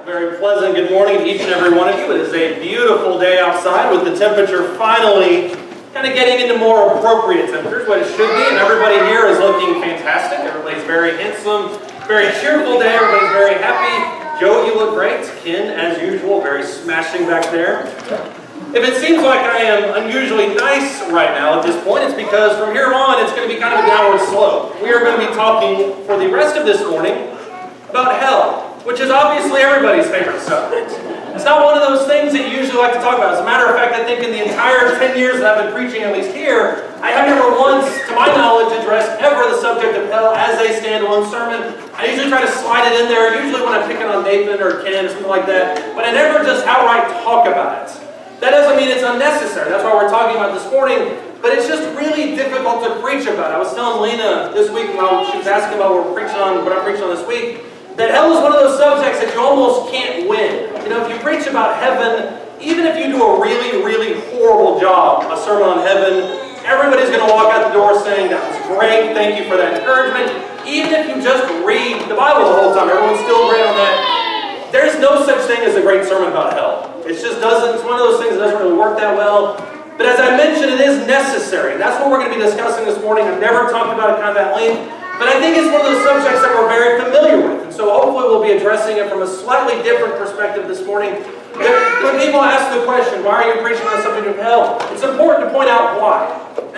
Very pleasant good morning to each and every one of you. It is a beautiful day outside with the temperature finally kind of getting into more appropriate temperatures, what it should be, and everybody here is looking fantastic. Everybody's very handsome, very cheerful day, everybody's very happy. Joe, you look great. Ken, as usual, very smashing back there. If it seems like I am unusually nice right now at this point, it's because from here on it's going to be kind of a downward slope. We are going to be talking for the rest of this morning about hell, which is obviously everybody's favorite subject. It's not one of those things that you usually like to talk about. As a matter of fact, I think in the entire 10 years that I've been preaching, at least here, I have never once, to my knowledge, addressed ever the subject of hell as a standalone sermon. I usually try to slide it in there, usually when I'm picking on Nathan or Ken or something like that, but I never just outright talk about it. That doesn't mean it's unnecessary. That's why we're talking about this morning, but it's just really difficult to preach about. I was telling Lena this week while she was asking about what I'm preaching on this week, that hell is one of those subjects that you almost can't win. You know, if you preach about heaven, even if you do a really, really horrible job, a sermon on heaven, everybody's going to walk out the door saying, that was great, thank you for that encouragement. Even if you just read the Bible the whole time, everyone's still great on that. There's no such thing as a great sermon about hell. It just doesn't, it's one of those things that doesn't really work that well. But as I mentioned, it is necessary. And that's what we're going to be discussing this morning. I've never talked about it kind of at length. But I think it's one of those subjects that we're very familiar with. And so hopefully we'll be addressing it from a slightly different perspective this morning. When people ask the question, why are you preaching on the subject of hell? It's important to point out why.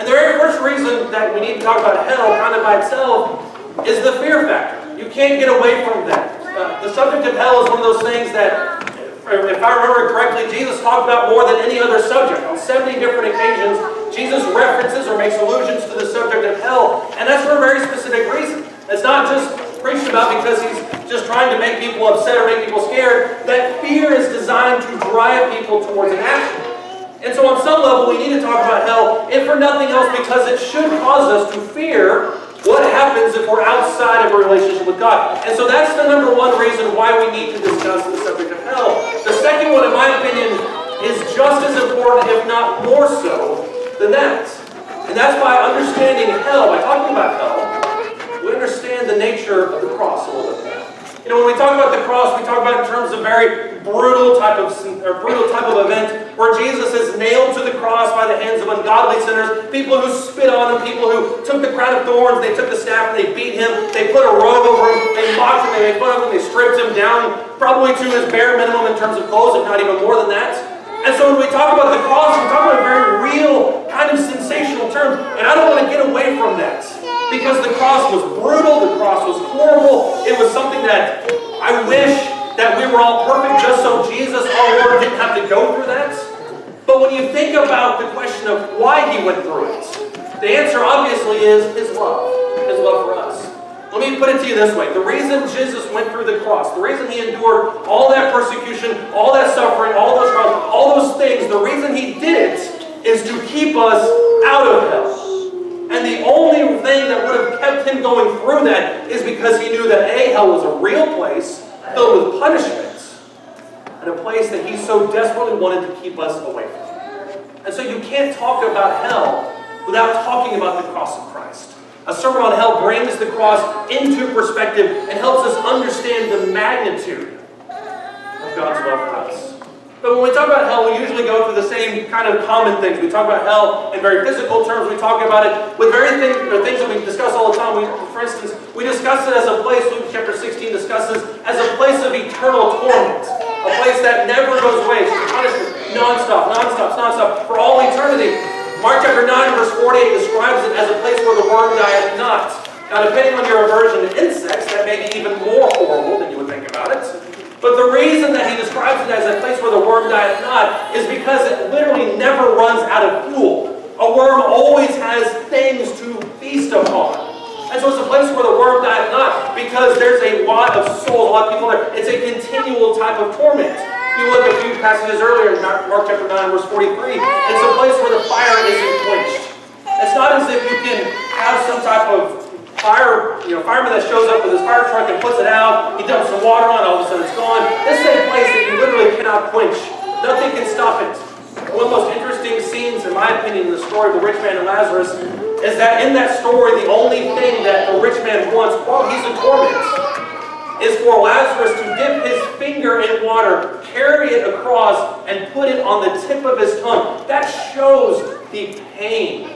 And the very first reason that we need to talk about hell kind of by itself is the fear factor. You can't get away from that. The subject of hell is one of those things that, if I remember correctly, Jesus talked about more than any other subject. On 70 different occasions, Jesus references or makes allusions to the subject of hell, and that's for a very specific reason. It's not just preached about because he's just trying to make people upset or make people scared. That fear is designed to drive people towards an action. And so on some level, we need to talk about hell, if for nothing else, because it should cause us to fear what happens if we're outside of a relationship with God. And so that's the number one reason why we need to discuss the subject of hell. The second one, in my opinion, is just as important, if not more so, than that. And that's by understanding hell, by talking about hell, we understand the nature of the cross a little bit more. You know, when we talk about the cross, we talk about it in terms of very brutal type of event where Jesus is nailed to the cross by the hands of ungodly sinners, people who spit on him, people who took the crown of thorns, they took the staff and they beat him, they put a robe over him, they mocked him, they made fun of him, they stripped him down probably to his bare minimum in terms of clothes, if not even more than that. And so when we talk about the cross, we talk about a very real, kind of sensational terms, and I don't want to get away from that. Because the cross was brutal, the cross was horrible, it was something that I wish that we were all perfect just so Jesus, our Lord, didn't have to go through that. But when you think about the question of why he went through it, the answer obviously is his love for us. Let me put it to you this way. The reason Jesus went through the cross, the reason he endured all that persecution, all that suffering, all those trials, all those things, the reason he did it is to keep us out of hell. And the only thing that would have kept him going through that is because he knew that A, hell was a real place filled with punishments, and a place that he so desperately wanted to keep us away from. And so you can't talk about hell without talking about the cross of Christ. A sermon on hell brings the cross into perspective and helps us understand the magnitude of God's love for us. But when we talk about hell, we usually go through the same kind of common things. We talk about hell in very physical terms. We talk about it with things that we discuss all the time. For instance, we discuss it as a place, Luke chapter 16 discusses, as a place of eternal torment. A place that never goes away. It's punishment, non-stop, for all eternity. Mark chapter 9, verse 48 describes it as a place where the worm dieth not. Now, depending on your aversion to insects, that may be even more horrible than you would think about it. But the reason that he describes it as a place where the worm dieth not is because it literally never runs out of fuel. A worm always has things to feast upon. And so it's a place where the worm dieth not because there's a lot of souls, a lot of people there. It's a continual type of torment. If you look at a few passages earlier in Mark chapter 9, verse 43, it's a place where the fire isn't quenched. It's not as if you can have some type of fireman that shows up with his fire truck and puts it out, he dumps some water on, all of a sudden it's gone. This is a place that you literally cannot quench. Nothing can stop it. One of the most interesting scenes, in my opinion, in the story of the rich man and Lazarus, is that in that story, the only thing that the rich man wants while he's in torment is for Lazarus to dip his finger in water, carry it across, and put it on the tip of his tongue. That shows the pain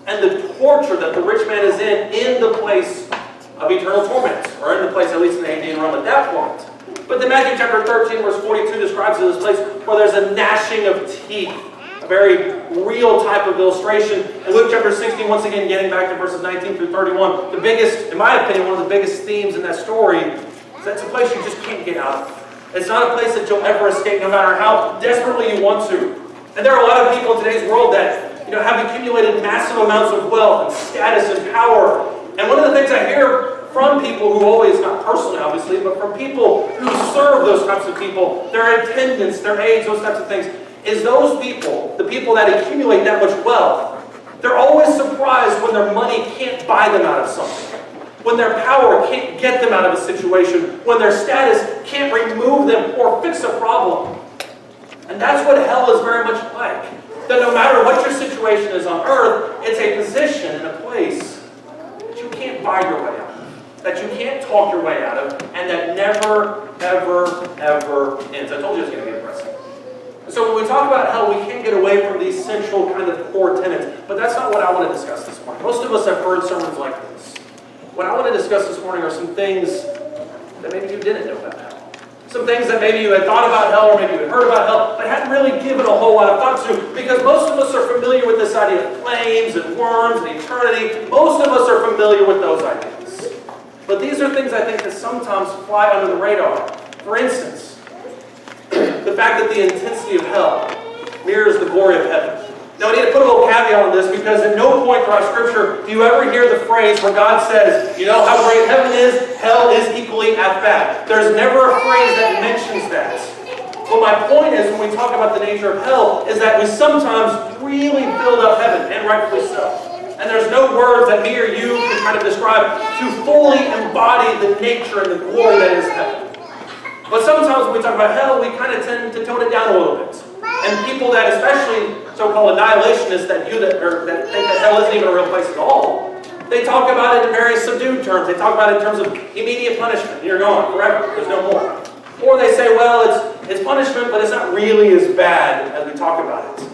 and the torture that the rich man is in the place of eternal torment, or in the place, at least in the Aegean realm at that point. But then Matthew chapter 13, verse 42 describes this place where there's a gnashing of teeth, a very real type of illustration. In Luke chapter 16, once again, getting back to verses 19 through 31, the biggest, in my opinion, one of the biggest themes in that story is that it's a place you just can't get out of. It's not a place that you'll ever escape, no matter how desperately you want to. And there are a lot of people in today's world that have accumulated massive amounts of wealth and status and power. And one of the things I hear from people who always, not personally obviously, but from people who serve those types of people, their attendants, their aides, those types of things, is those people, the people that accumulate that much wealth, they're always surprised when their money can't buy them out of something, when their power can't get them out of a situation, when their status can't remove them or fix a problem. And that's what hell is very much like. That no matter what your situation is on earth, it's a position and a place that you can't buy your way out of, that you can't talk your way out of, and that never, ever, ever ends. I told you it's going to be depressing. So when we talk about hell, we can't get away from these central kind of core tenets, but that's not what I want to discuss this morning. Most of us have heard sermons like this. What I want to discuss this morning are some things that maybe you didn't know about hell. Some things that maybe you had thought about hell, or maybe you had heard about hell, but hadn't really given a whole lot of thought to, because most of us are familiar with this idea of flames and worms and eternity. Most of us are familiar with those ideas. But these are things I think that sometimes fly under the radar. For instance, the fact that the intensity of hell mirrors the glory of heaven. Now, I need to put a little caveat on this, because at no point throughout Scripture do you ever hear the phrase where God says, you know how great heaven is, hell is equally as bad. There's never a phrase that mentions that. But my point is, when we talk about the nature of hell, is that we sometimes really build up heaven, and rightfully so. And there's no words that me or you can kind of describe to fully embody the nature and the glory that is heaven. But sometimes when we talk about hell, we kind of tend to tone it down a little bit. And people that, especially so-called annihilationists that think that hell isn't even a real place at all, they talk about it in very subdued terms. They talk about it in terms of immediate punishment. You're gone forever. There's no more. Or they say, well, it's punishment, but it's not really as bad as we talk about it.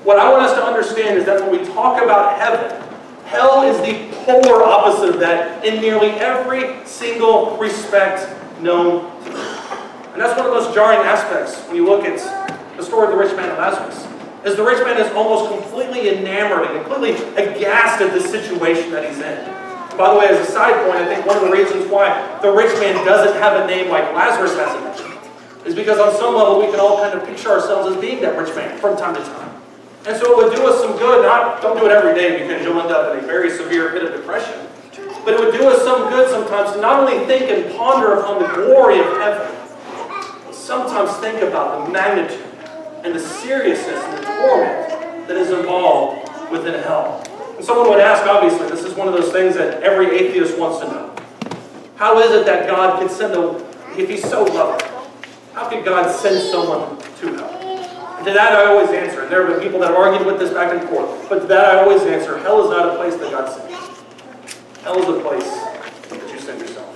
What I want us to understand is that when we talk about heaven, hell is the polar opposite of that in nearly every single respect known to man. And that's one of the most jarring aspects when you look at the story of the rich man and Lazarus. Is the rich man is almost completely enamored and completely aghast at the situation that he's in. And by the way, as a side point, I think one of the reasons why the rich man doesn't have a name like Lazarus has a name is because on some level we can all kind of picture ourselves as being that rich man from time to time. And so it would do us some good. Don't do it every day, because you'll end up in a very severe pit of depression. But it would do us some good sometimes to not only think and ponder upon the glory of heaven, but sometimes think about the magnitude and the seriousness and the torment that is involved within hell. And someone would ask, obviously, this is one of those things that every atheist wants to know. How is it that God could send if He's so loving, how could God send someone to hell? And to that I always answer, and there have been people that have argued with this back and forth, but to that I always answer, hell is not a place that God sends. Hell is a place that you send yourself.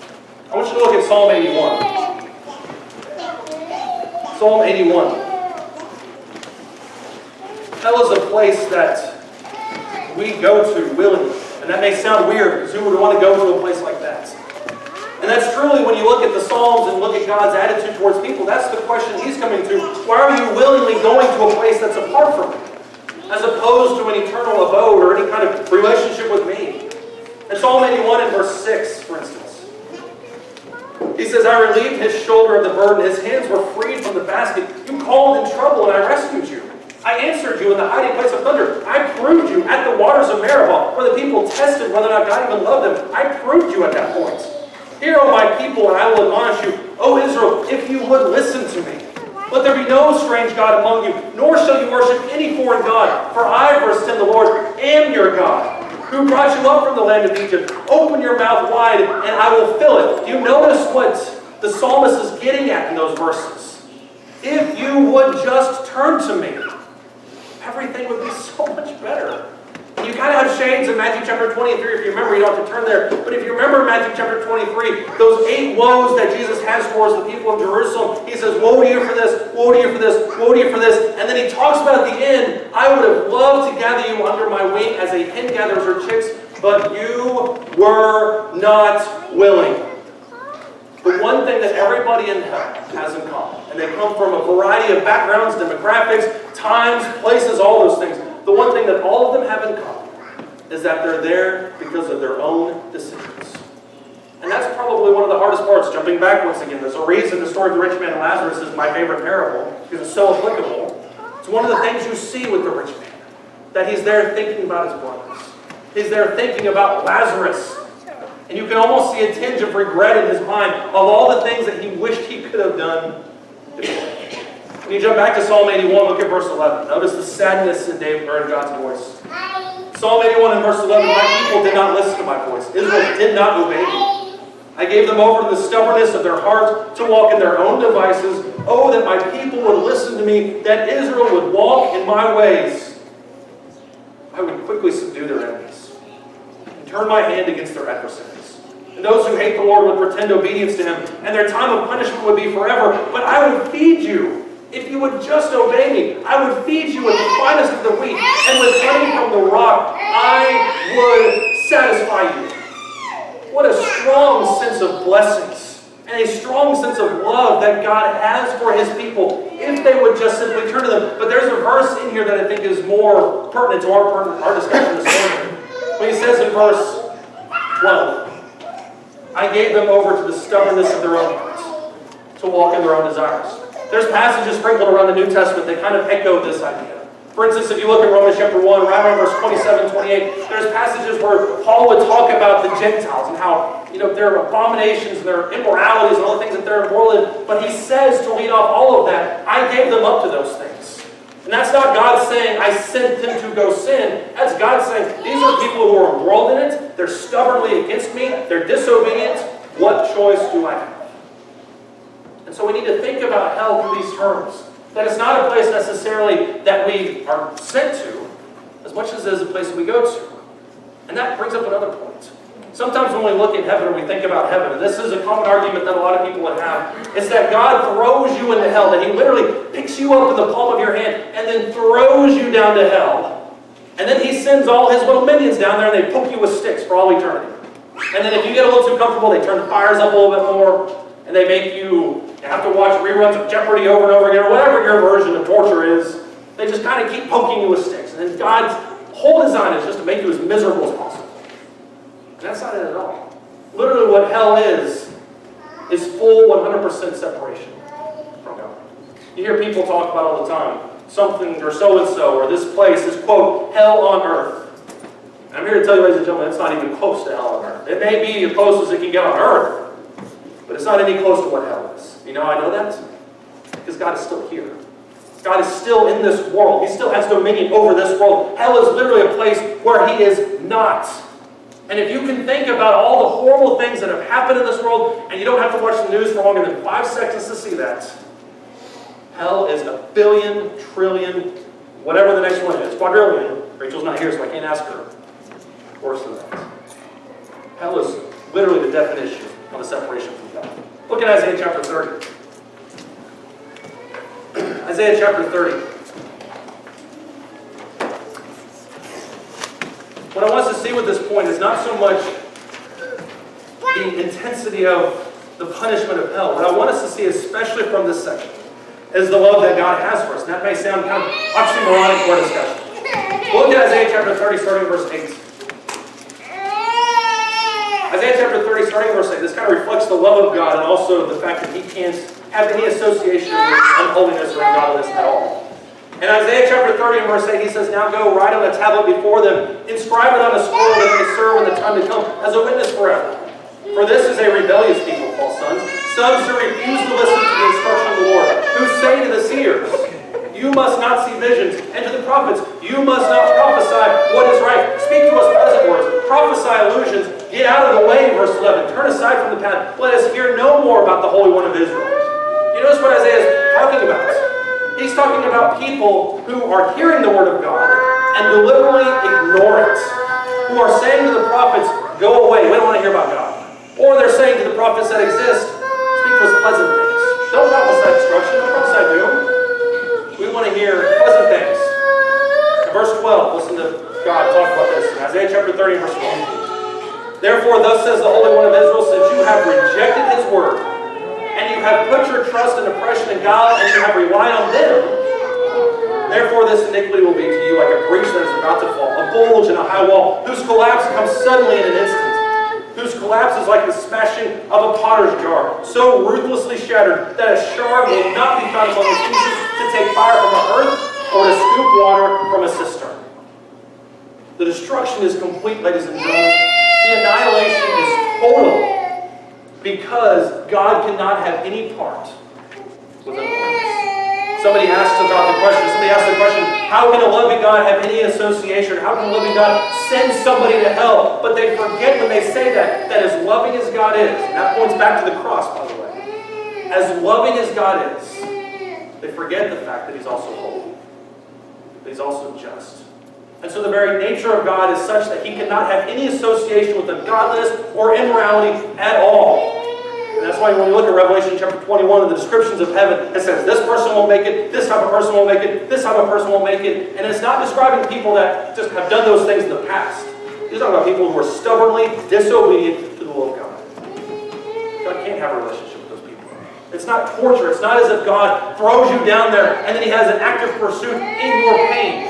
I want you to look at Psalm 81. Psalm 81. Hell is a place that we go to willingly. And that may sound weird, because who would want to go to a place like that? And that's truly, when you look at the Psalms and look at God's attitude towards people, that's the question He's coming to. Why are you willingly going to a place that's apart from me, as opposed to an eternal abode or any kind of relationship with me? In Psalm 81 and verse 6, for instance, he says, I relieved his shoulder of the burden. His hands were freed from the basket. You called in trouble, and I rescued you. I answered you in the hiding place of thunder. I proved you at the waters of Meribah, where the people tested whether or not God even loved them. I proved you at that point. Hear, O my people, and I will admonish you. O Israel, if you would listen to me. Let there be no strange God among you, nor shall you worship any foreign God. For I, verse 10, the Lord, am your God, who brought you up from the land of Egypt. Open your mouth wide, and I will fill it. Do you notice what the psalmist is getting at in those verses? If you would just turn to me, everything would be so much better. And you kind of have shades in Matthew chapter 23. If you remember, you don't have to turn there. But if you remember Matthew chapter 23, those 8 woes that Jesus has towards the people of Jerusalem, he says, woe to you for this, woe to you for this, woe to you for this. And then he talks about at the end, I would have loved to gather you under my wing as a hen gathers her chicks, but you were not willing. The one thing that everybody in hell has in common, and they come from a variety of backgrounds, demographics, times, places, all those things. The one thing that all of them have in common is that they're there because of their own decisions. And that's probably one of the hardest parts, jumping back once again. There's a reason the story of the rich man and Lazarus is my favorite parable, because it's so applicable. It's one of the things you see with the rich man, that he's there thinking about his brothers. He's there thinking about Lazarus. And you can almost see a tinge of regret in his mind of all the things that he wished he could have done before. When you jump back to Psalm 81, look at verse 11. Notice the sadness in David or in God's voice. Psalm 81 and verse 11, my people did not listen to my voice. Israel did not obey me. I gave them over to the stubbornness of their heart to walk in their own devices. Oh, that my people would listen to me, that Israel would walk in my ways. I would quickly subdue their enemies and turn my hand against their adversaries. And those who hate the Lord would pretend obedience to him, and their time of punishment would be forever. But I would feed you if you would just obey me. I would feed you with the finest of the wheat, and with honey from the rock, I would satisfy you. What a strong sense of blessings, and a strong sense of love that God has for his people, if they would just simply turn to them. But there's a verse in here that I think is more pertinent to our discussion this morning. When he says in verse 12, I gave them over to the stubbornness of their own hearts, to walk in their own desires. There's passages sprinkled around the New Testament that kind of echo this idea. For instance, if you look at Romans chapter 1, right around verse 27, 28, there's passages where Paul would talk about the Gentiles and how, their abominations and their immoralities and all the things that they're immoral in. But he says, to lead off all of that, I gave them up to those things. And that's not God saying, I sent them to go sin. That's God saying, these are people who are embroiled in it. They're stubbornly against me. They're disobedient. What choice do I have? And so we need to think about hell through these terms. That it's not a place necessarily that we are sent to, as much as it is a place that we go to. And that brings up another point. Sometimes when we look at heaven or we think about heaven, and this is a common argument that a lot of people would have, is that God throws you into hell, that he literally picks you up in the palm of your hand and then throws you down to hell. And then he sends all his little minions down there and they poke you with sticks for all eternity. And then if you get a little too comfortable, they turn the fires up a little bit more, and they make you have to watch reruns of Jeopardy over and over again, or whatever your version of torture is. They just kind of keep poking you with sticks. And then God's whole design is just to make you as miserable as possible. And that's not it at all. Literally what hell is full 100% separation from God. You hear people talk about all the time, something or so-and-so, or this place is, quote, hell on earth. And I'm here to tell you, ladies and gentlemen, it's not even close to hell on earth. It may be as close as it can get on earth, but it's not any close to what hell is. You know how I know that? Because God is still here. God is still in this world. He still has dominion over this world. Hell is literally a place where he is not. And if you can think about all the horrible things that have happened in this world, and you don't have to watch the news for longer than 5 seconds to see that, hell is a billion, trillion, whatever the next one is, quadrillion. Rachel's not here, so I can't ask her. Worse than that. Hell is literally the definition of a separation from God. Look at Isaiah chapter 30. Isaiah chapter 30. What I want us to see with this point is not so much the intensity of the punishment of hell. What I want us to see, especially from this section, is the love that God has for us. And that may sound kind of oxymoronic for a discussion. Look at Isaiah chapter 30, starting verse 8. Isaiah chapter 30, starting verse 8. This kind of reflects the love of God and also the fact that he can't have any association with unholiness or ungodliness at all. In Isaiah chapter 30 and verse 8, he says, now go, write on a tablet before them, inscribe it on a scroll that they may serve in the time to come as a witness forever. For this is a rebellious people, false sons, sons who refuse to listen to the instruction of the Lord, who say to the seers, you must not see visions, and to the prophets, you must not prophesy what is right. Speak to us pleasant words, prophesy illusions, get out of the way, verse 11, turn aside from the path, let us hear no more about the Holy One of Israel. You notice what Isaiah is talking about? He's talking about people who are hearing the word of God, and deliberately ignore it, who are saying to the prophets, go away, we don't want to hear about God. Or they're saying to the prophets that exist, speak to us pleasant things. Don't prophesy destruction, don't prophesy doom. We want to hear pleasant things. In verse 12, listen to God talk about this. In Isaiah chapter 30, verse 12. Therefore, thus says the Holy One of Israel, since you have rejected his word, and you have put your trust in oppression and God, and you have relied on them, therefore this iniquity will be to you like a breach that is about to fall, a bulge in a high wall, whose collapse comes suddenly in an instant, whose collapse is like the smashing of a potter's jar, so ruthlessly shattered that a shard will not be found among the pieces to take fire from the earth or to scoop water from a cistern. The destruction is complete, ladies and gentlemen. The annihilation is total because God cannot have any part with unholiness. Somebody asked the question, how can a loving God have any association? How can a loving God send somebody to hell? But they forget when they say that as loving as God is, and that points back to the cross, by the way, as loving as God is, they forget the fact that he's also holy. That he's also just. And so the very nature of God is such that he cannot have any association with ungodliness or immorality at all. And that's why when we look at Revelation chapter 21 and the descriptions of heaven, it says this person won't make it, this type of person won't make it, this type of person won't make it. And it's not describing people that just have done those things in the past. He's talking about people who are stubbornly disobedient to the will of God. God can't have a relationship with those people. It's not torture. It's not as if God throws you down there and then he has an active pursuit in your pain.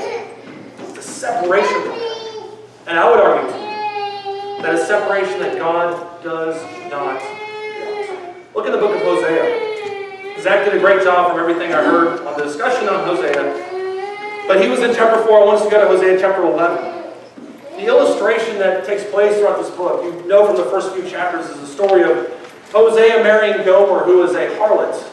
Separation from him. And I would argue to you that a separation that God does not want. Look in the book of Hosea. Zach did a great job from everything I heard on the discussion on Hosea. But he was in chapter 4. I want us to go to Hosea chapter 11. The illustration that takes place throughout this book, you know from the first few chapters, is the story of Hosea marrying Gomer, who is a harlot.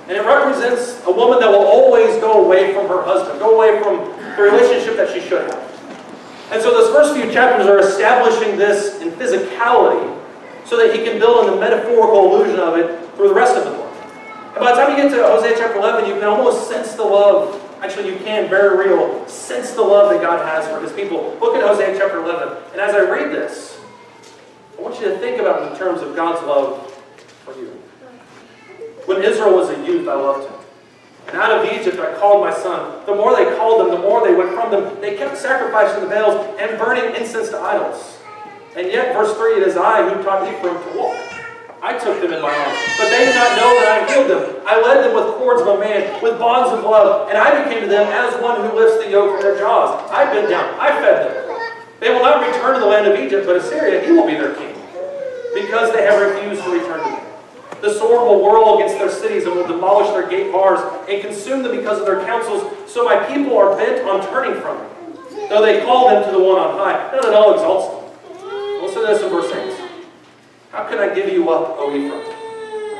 And it represents a woman that will always go away from her husband, go away from the relationship that she should have. And so those first few chapters are establishing this in physicality so that he can build on the metaphorical illusion of it through the rest of the book. And by the time you get to Hosea chapter 11, you can almost sense the love. Actually, you can, very real, sense the love that God has for his people. Look at Hosea chapter 11. And as I read this, I want you to think about it in terms of God's love for you. When Israel was a youth, I loved him. And out of Egypt I called my son. The more they called him, the more they went from them. They kept sacrificing the Baals and burning incense to idols. And yet, verse 3, it is I who taught Ephraim to walk. I took them in my arms. But they did not know that I healed them. I led them with cords of a man, with bonds of love. And I became to them as one who lifts the yoke from their jaws. I bent down. I fed them. They will not return to the land of Egypt, but Assyria, he will be their king. Because they have refused to return to me. The sword will whirl against their cities and will demolish their gate bars and consume them because of their counsels. So my people are bent on turning from me. Though they call them to the one on high, none at all exalts them. Listen to this in verse 8. How can I give you up, O Ephraim?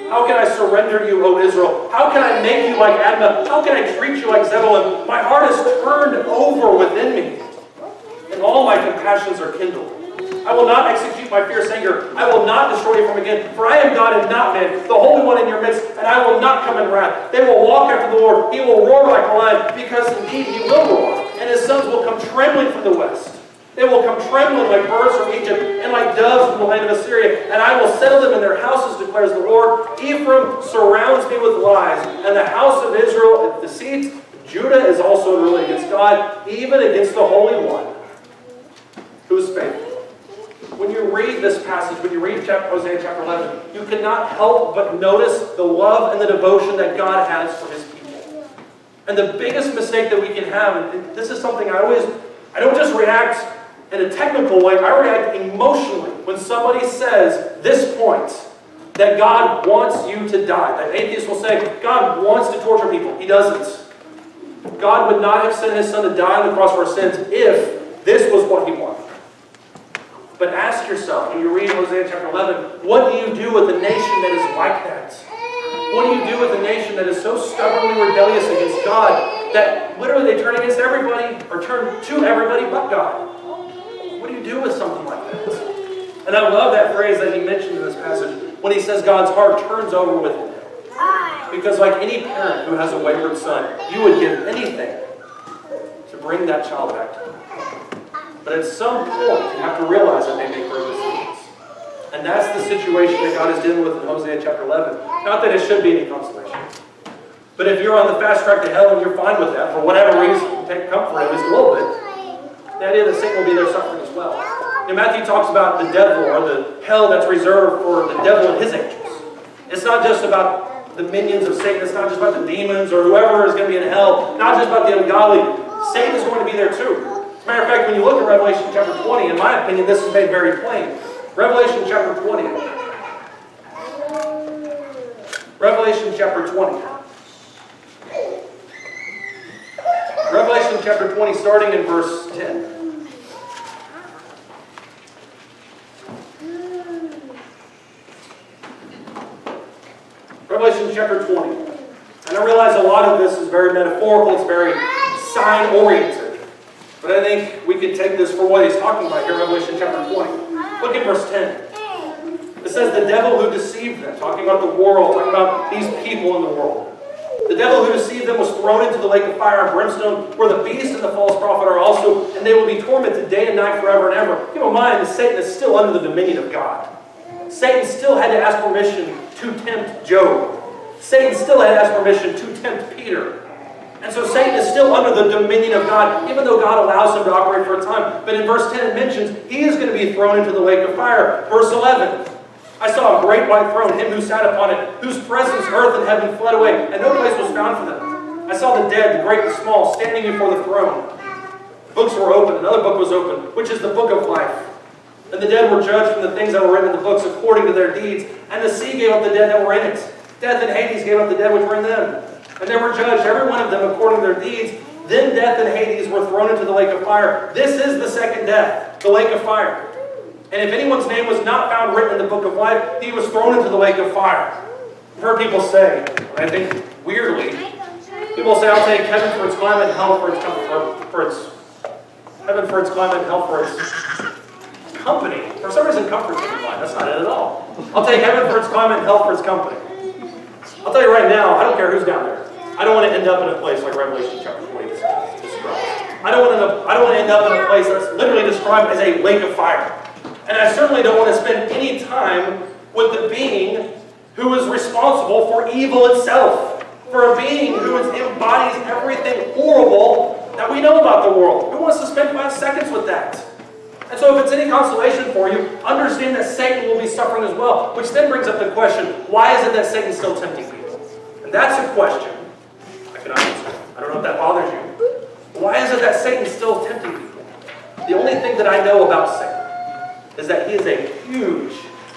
How can I surrender you, O Israel? How can I make you like Admah? How can I treat you like Zebulun? My heart is turned over within me, and all my compassions are kindled. I will not execute my fierce anger. I will not destroy Ephraim again. For I am God and not man, the Holy One in your midst, and I will not come in wrath. They will walk after the Lord. He will roar like a lion, because indeed he will roar. And his sons will come trembling from the west. They will come trembling like birds from Egypt, and like doves from the land of Assyria. And I will settle them in their houses, declares the Lord. Ephraim surrounds me with lies, and the house of Israel with deceit. Judah is also ruling against God, even against the Holy One, who is faithful. When you read this passage, when you read Hosea chapter 11, you cannot help but notice the love and the devotion that God has for his people. And the biggest mistake that we can have, and this is something I don't just react in a technical way, I react emotionally when somebody says this point, that God wants you to die. That atheists will say, God wants to torture people. He doesn't. God would not have sent his son to die on the cross for our sins if this was what he wanted. But ask yourself, when you read Hosea chapter 11, what do you do with a nation that is like that? What do you do with a nation that is so stubbornly rebellious against God that literally they turn against everybody, or turn to everybody but God? What do you do with something like that? And I love that phrase that he mentioned in this passage, when he says God's heart turns over with him. Because like any parent who has a wayward son, you would give anything to bring that child back to him. But at some point, you have to realize that they make their decisions. And that's the situation that God is dealing with in Hosea chapter 11. Not that it should be any consolation. But if you're on the fast track to hell and you're fine with that, for whatever reason, take comfort at least a little bit, the idea that Satan will be there suffering as well. And Matthew talks about the devil, or the hell that's reserved for the devil and his angels. It's not just about the minions of Satan. It's not just about the demons or whoever is going to be in hell. Not just about the ungodly. Satan is going to be there too. As a matter of fact, when you look at Revelation chapter 20, in my opinion, this is made very plain. Revelation chapter 20. Revelation chapter 20. Revelation chapter 20, starting in verse 10. Revelation chapter 20. And I realize a lot of this is very metaphorical, it's very sign-oriented. But I think we could take this for what he's talking about here in Revelation chapter 20. Look at verse 10. It says, the devil who deceived them, talking about the world, talking about these people in the world. The devil who deceived them was thrown into the lake of fire and brimstone, where the beast and the false prophet are also, and they will be tormented day and night forever and ever. Keep in mind that Satan is still under the dominion of God. Satan still had to ask permission to tempt Job. Satan still had to ask permission to tempt Peter. And so Satan is still under the dominion of God, even though God allows him to operate for a time. But in verse 10 it mentions he is going to be thrown into the lake of fire. Verse 11. I saw a great white throne, him who sat upon it, whose presence earth and heaven fled away, and no place was found for them. I saw the dead, the great and small, standing before the throne. Books were opened, another book was opened, which is the book of life. And the dead were judged from the things that were written in the books according to their deeds. And the sea gave up the dead that were in it. Death and Hades gave up the dead which were in them. And they were judged, every one of them, according to their deeds. Then death and Hades were thrown into the lake of fire. This is the second death, the lake of fire. And if anyone's name was not found written in the book of life, he was thrown into the lake of fire. I've heard people say, I think weirdly, people say, I'll take heaven for its climate, hell for its heaven for its climate, hell for its company. For some reason, comfort's in my mind. That's not it at all. I'll take heaven for its climate, and hell for its company. I'll tell you right now, I don't care who's down there. I don't want to end up in a place like Revelation chapter 20 describes. I don't want to end up in a place that's literally described as a lake of fire. And I certainly don't want to spend any time with the being who is responsible for evil itself. For a being who embodies everything horrible that we know about the world. Who wants to spend 5 seconds with that? And so if it's any consolation for you, understand that Satan will be suffering as well. Which then brings up the question, why is it that Satan's still tempting people? And that's a question I cannot answer. I don't know if that bothers you. Why is it that Satan's still tempting people? The only thing that I know about Satan is that he is a huge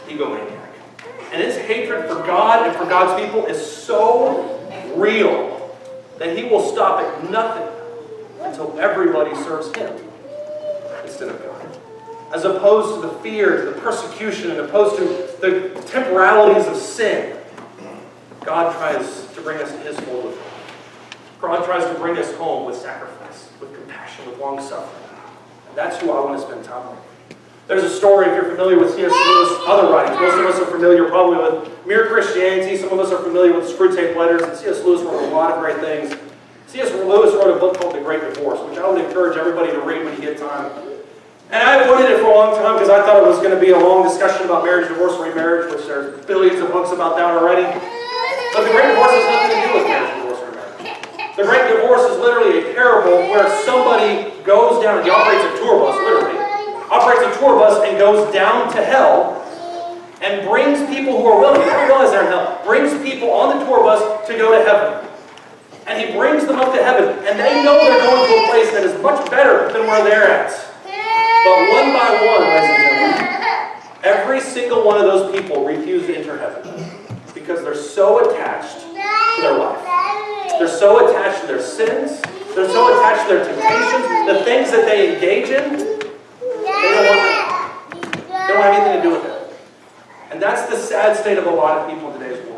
egomaniac. And his hatred for God and for God's people is so real that he will stop at nothing until everybody serves him instead of God. As opposed to the fear, to the persecution, and opposed to the temporalities of sin, God tries to bring us to his fold with him. God tries to bring us home with sacrifice, with compassion, with long-suffering. And that's who I want to spend time with. There's a story, if you're familiar with C.S. Lewis' other writings. Most of us are familiar probably with Mere Christianity. Some of us are familiar with Screwtape Letters. And C.S. Lewis wrote a lot of great things. C.S. Lewis wrote a book called The Great Divorce, which I would encourage everybody to read when you get time. And I avoided it for a long time because I thought it was going to be a long discussion about marriage, divorce, remarriage, which there's billions of books about that already. But The Great Divorce has nothing to do with marriage, divorce, remarriage. The Great Divorce is literally a parable where somebody goes down, he operates a tour bus, literally, operates a tour bus and goes down to hell and brings people who are willing, you don't realize they're in hell, brings people on the tour bus to go to heaven. And he brings them up to heaven, and they know they're going to a place that is much better than where they're at. But one by one, ladies and gentlemen, every single one of those people refuse to enter heaven because they're so attached to their life. They're so attached to their sins. They're so attached to their temptations, the things that they engage in. They don't want that. They don't have anything to do with it. And that's the sad state of a lot of people in today's world.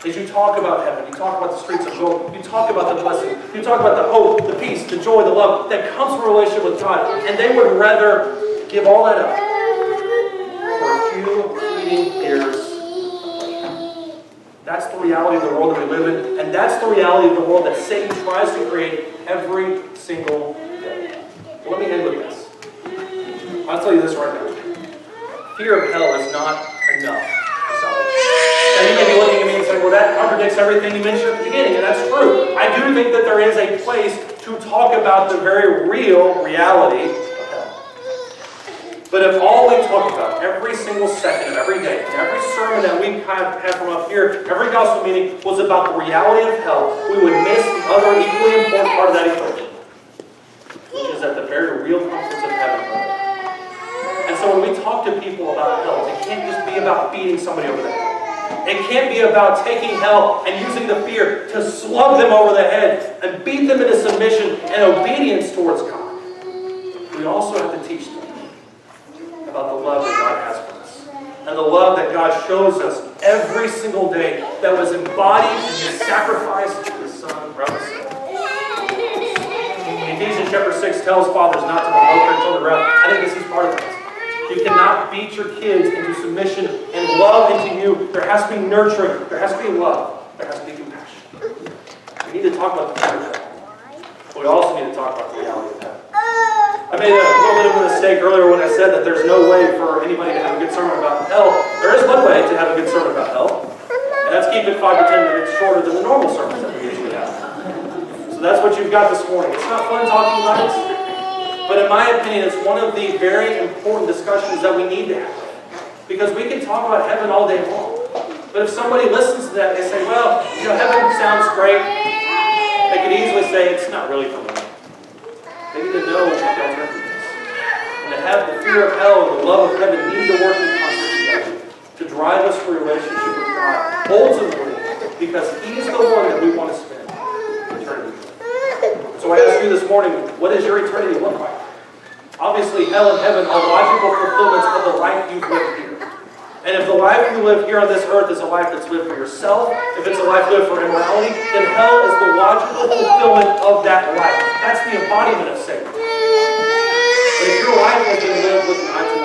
As you talk about heaven, you talk about the streets of gold, you talk about the blessing, you talk about the hope, the peace, the joy, the love that comes from a relationship with God, and they would rather give all that up for a few fleeting years of pleasure. That's the reality of the world that we live in, and that's the reality of the world that Satan tries to create every single day. let me end with this. I'll tell you this right now. Fear of hell is not enough for salvation. Now you may be looking at me and saying, well, that contradicts everything you mentioned at the beginning, and that's true. I do think that there is a place to talk about the very real reality of hell. But if all we talk about every single second of every day, and every sermon that we have had from up here, every gospel meeting was about the reality of hell, we would miss the other equally important part of that equation, which is that the very real comforts of heaven are there. And so when we talk to people about hell, it can't just be about beating somebody over the head. It can't be about taking hell and using the fear to slug them over the head and beat them into submission and obedience towards God. We also have to teach them about the love that God has for us. And the love that God shows us every single day that was embodied in His sacrifice of His Son from us. Ephesians chapter 6 tells fathers not to provoke their children to wrath. I think this is part of it. You cannot beat your kids into submission and love into you. There has to be nurturing. There has to be love. There has to be compassion. We need to talk about the fear of hell. But we also need to talk about the reality of heaven. I made a little bit of a mistake earlier when I said that there's no way for anybody to have a good sermon about hell. There is one way to have a good sermon about hell. And that's keep it 5 to 10 minutes shorter than the normal sermons that we usually have. So that's what you've got this morning. It's not fun talking about it. But in my opinion, it's one of the very important discussions that we need to have. Because we can talk about heaven all day long. But if somebody listens to that, they say, well, heaven sounds great. They could easily say, it's not really for me. They need to know what the alternative is. And to have the fear of hell and the love of heaven need to work in concert together to drive us for a relationship with God. Ultimately, because He's the one that we want to spend eternity with. So I ask you this morning, what does your eternity look like? Obviously, hell and heaven are logical fulfillments of the life you've lived here. And if the life you live here on this earth is a life that's lived for yourself, if it's a life lived for immorality, then hell is the logical fulfillment of that life. That's the embodiment of Satan. But if your life has been lived with an eye to